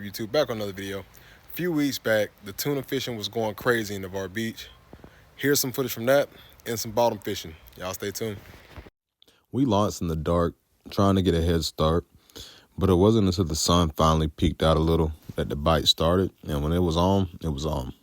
YouTube, back on another video. A few weeks back, the tuna fishing was going crazy in Navarre Beach. Here's some footage from that and some bottom fishing. Y'all stay tuned. We launched in the dark, trying to get a head start, but it wasn't until the sun finally peeked out a little that the bite started, and when it was on, it was on.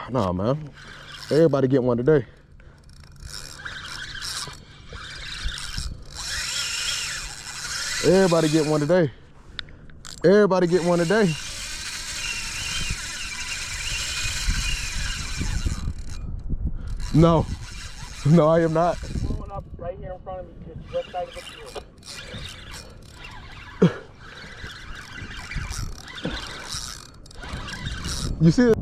Nah, man. Everybody get one today. Everybody get one today. Everybody get one today. No. No, I am not. Blowing up right here in front of me, just left side of the field. You see it?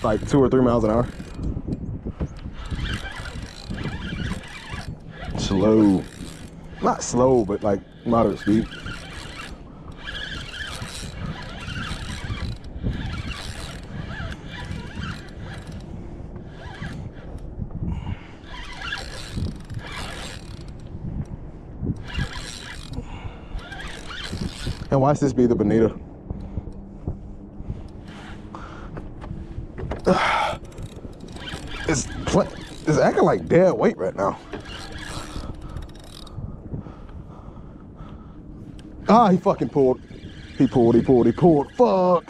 Like 2 or 3 miles an hour. Slow. Not slow, but like moderate speed. And watch this be the bonita. It's acting like dead weight right now. Ah, he fucking pulled. He pulled. Fuck.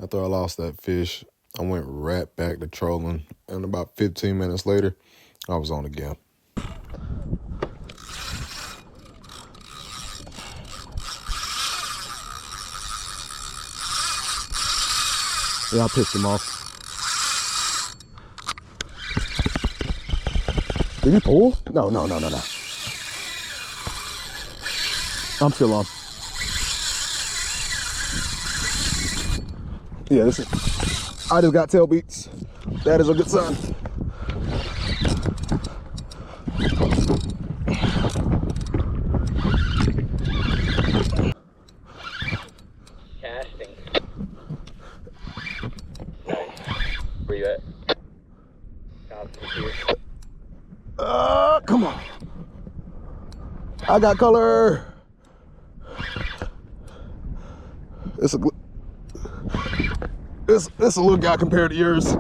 After I lost that fish, I went right back to trolling. And about 15 minutes later, I was on again. Yeah, I pissed him off. Did he pull? No. I'm still on. Yeah, this is. I just got tail beats. That is a good sign. Casting. Nice. Where you at? Come on. I got color. It's a little guy compared to yours.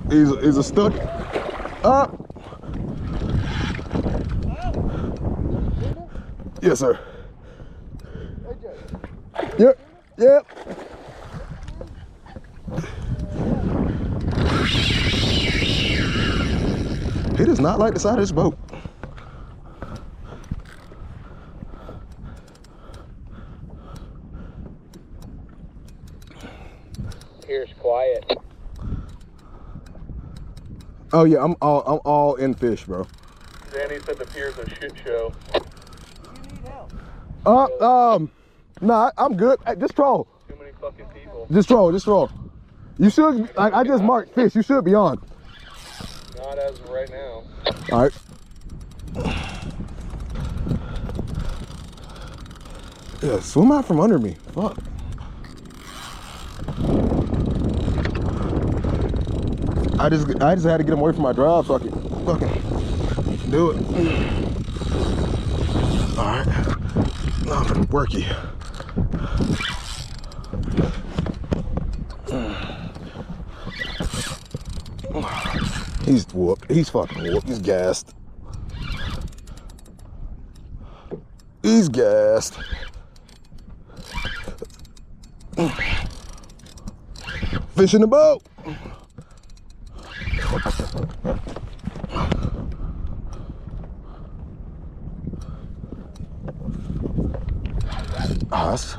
He's a stuck. Up. Yes, sir. Yep. He does not like the side of this boat. Here's quiet. Oh yeah, I'm all in fish, bro. Danny said the pier's a shit show. You need help? Nah, I'm good. Hey, just troll. Too many fucking people. Just troll. You should. I just marked fish. You should be on. Not as of right now. All right. Yeah, swim out from under me. Fuck. I just had to get him away from my drive so I could fucking do it. All right. Now I'm gonna work you. He's whooped. He's fucking whooped. He's gassed. He's gassed. Fish in the boat. Us?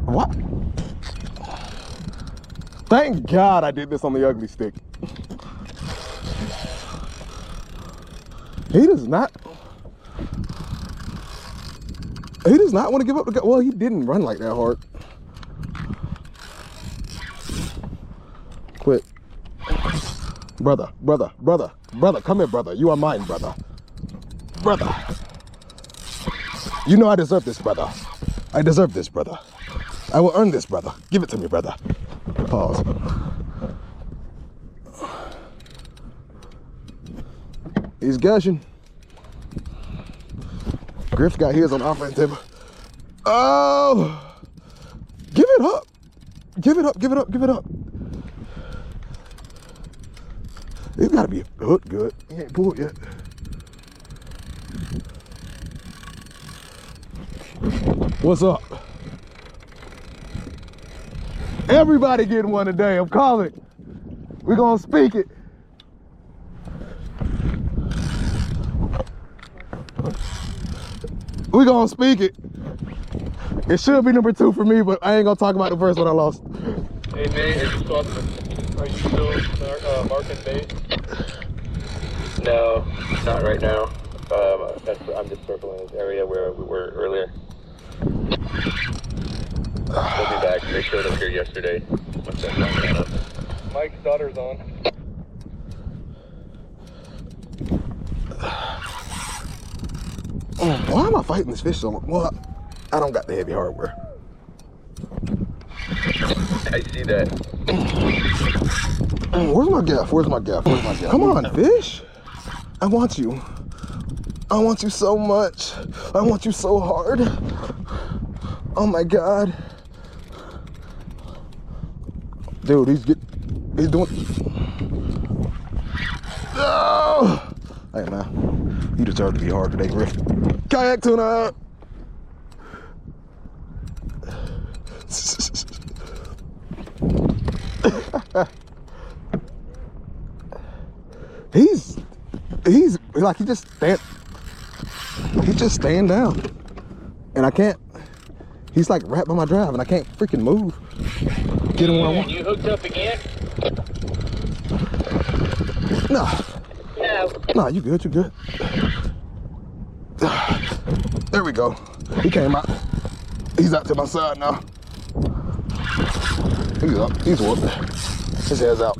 What? Thank God I did this on the ugly stick. He does not want to give up the well, he didn't run like that hard. Quit. Brother, come here, brother. You are mine, brother. You know I deserve this, brother. I deserve this, brother. I will earn this, brother. Give it to me, brother. Pause. He's gushing. Griff's got his on the offense table. Oh! Give it up. Give it up, give it up, give it up. It's gotta be hooked good. He ain't pulled yet. What's up? Everybody getting one today. I'm calling it. We're gonna speak it. We're gonna speak it. It should be number 2 for me, but I ain't gonna talk about the first one I lost. Hey, Nate, are you still marking bait? No, not right now. I'm just circling this area where we were earlier. We'll be back. They showed up here yesterday. What's that coming up? Mike's daughter's on. Why am I fighting this fish so much? Well, I don't got the heavy hardware. I see that. Where's my gaff? Where's my gaff? Where's my gaff? Come on, fish. I want you. I want you so much. I want you so hard. Oh my God. Dude, he's doing. Oh! Hey man, you deserve to be hard today, Griff. Kayak tuna. he's like he just staying down, and I can't. He's like right by my drive, and I can't freaking move. Get him where I want. You hooked up again? No. No. No, you good, you good. There we go. He came out. He's out to my side now. He's up, he's whooped. His head's out.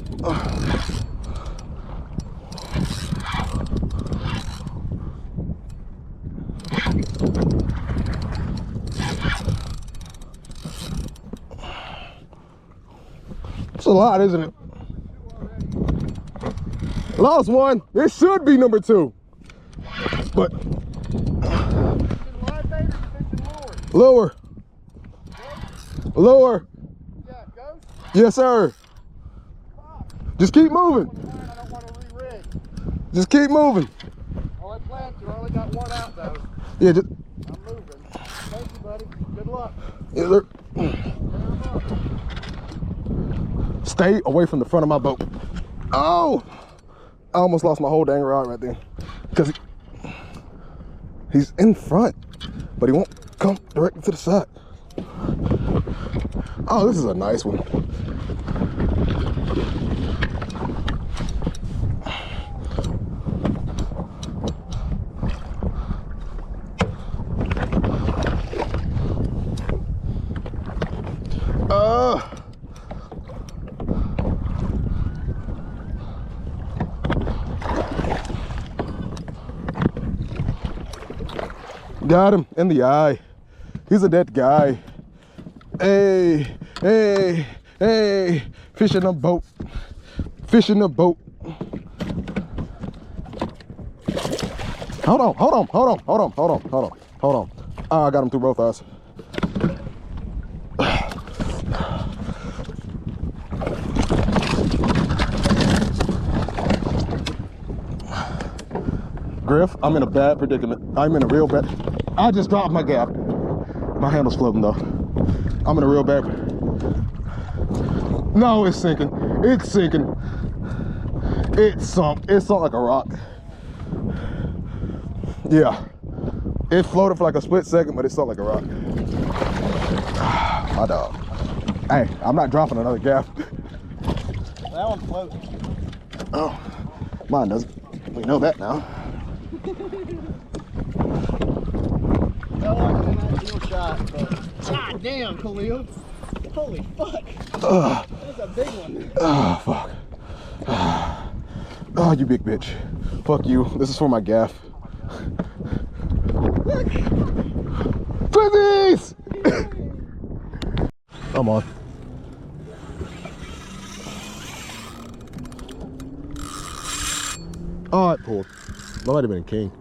It's a lot, isn't it? Lost one. It should be number 2. But lower. Lower. Yes, sir. Just keep moving. I don't want to re-rig. Just keep moving. Well, I plan to. I only got one out though. Yeah, just. I'm moving. Thank you, buddy. Good luck. Yeah, sir. Stay away from the front of my boat. Oh! I almost lost my whole dang rod right there. Because he's in front, but he won't come directly to the side. Oh, this is a nice one. Got him in the eye. He's a dead guy. Hey, hey, hey, fish in a boat. Fish in a boat. Hold on, hold on, hold on, hold on, hold on, hold on, hold on. Oh, I got him through both eyes. Griff, I'm in a bad predicament. I'm in a real bad. I just dropped my gap. My handle's floating though. I'm in a real bad. No, it's sinking. It's sinking. It sunk. It sunk like a rock. Yeah. It floated for like a split second, but it sunk like a rock. My dog. Hey, I'm not dropping another gap. That one floats. Oh, mine doesn't. We know that now. That wasn't an ideal shot, but god damn, Khalil. Holy fuck. That was a big one. Oh, fuck. Oh, you big bitch. Fuck you. This is for my gaff. Twizzies! Come on. Oh, it pulled. That might have been a king.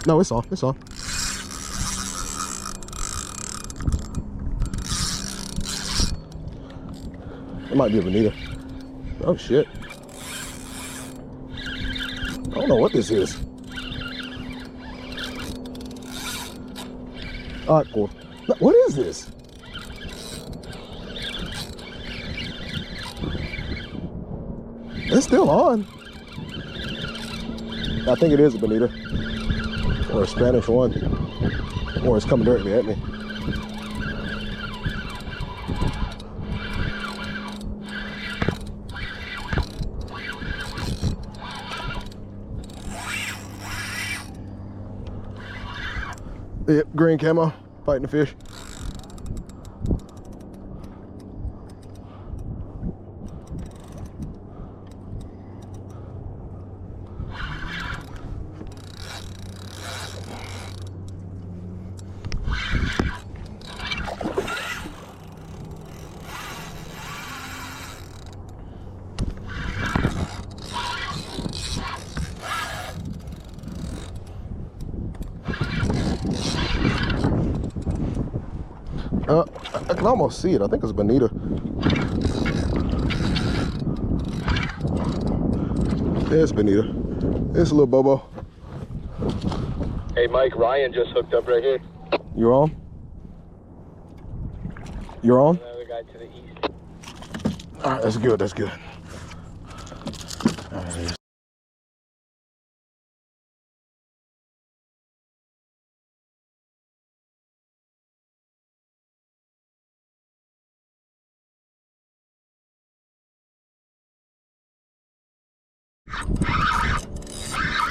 No, it's on. It's on. It might be a bonita. Oh, shit. I don't know what this is. All right, cool. What is this? It's still on. I think it is a bonita. Or a Spanish one. Or it's coming directly at me. Yep, green camo, fighting the fish. I can almost see it. I think it's a bonita. Yeah, it's bonita. It's a little bobo. Hey, Mike, Ryan just hooked up right here. You're on? You're on? Another guy to the east. All right, that's good. That's good. All right.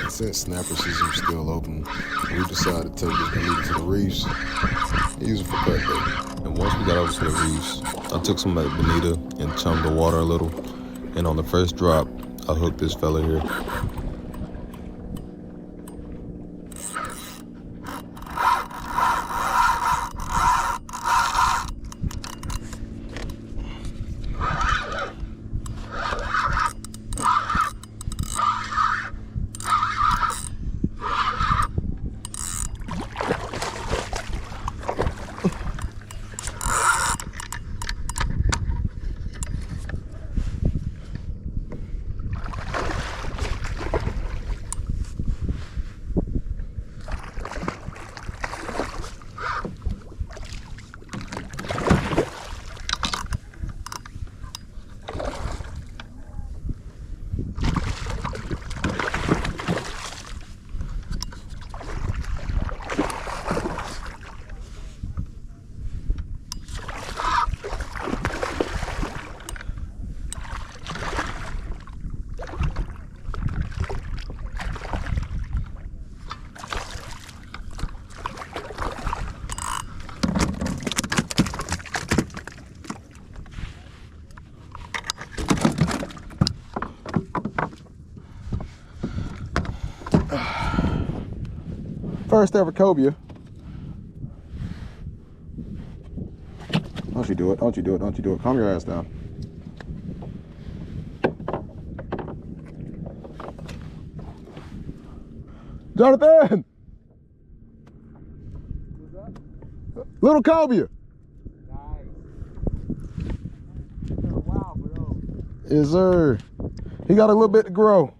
Since snapper season's still open, we decided to take this bonita to the reefs and use it for cut bait. And once we got over to the reefs, I took some of that bonita and chummed the water a little. And on the first drop, I hooked this fella here. First ever cobia. Don't you do it, don't you do it, don't you do it. Calm your ass down. Jonathan! Little cobia. Nice. Wow, bro. Yes, sir. He got a little bit to grow.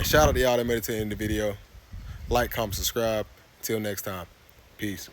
And shout out to y'all that made it to the end of the video. Like, comment, subscribe. Until next time. Peace.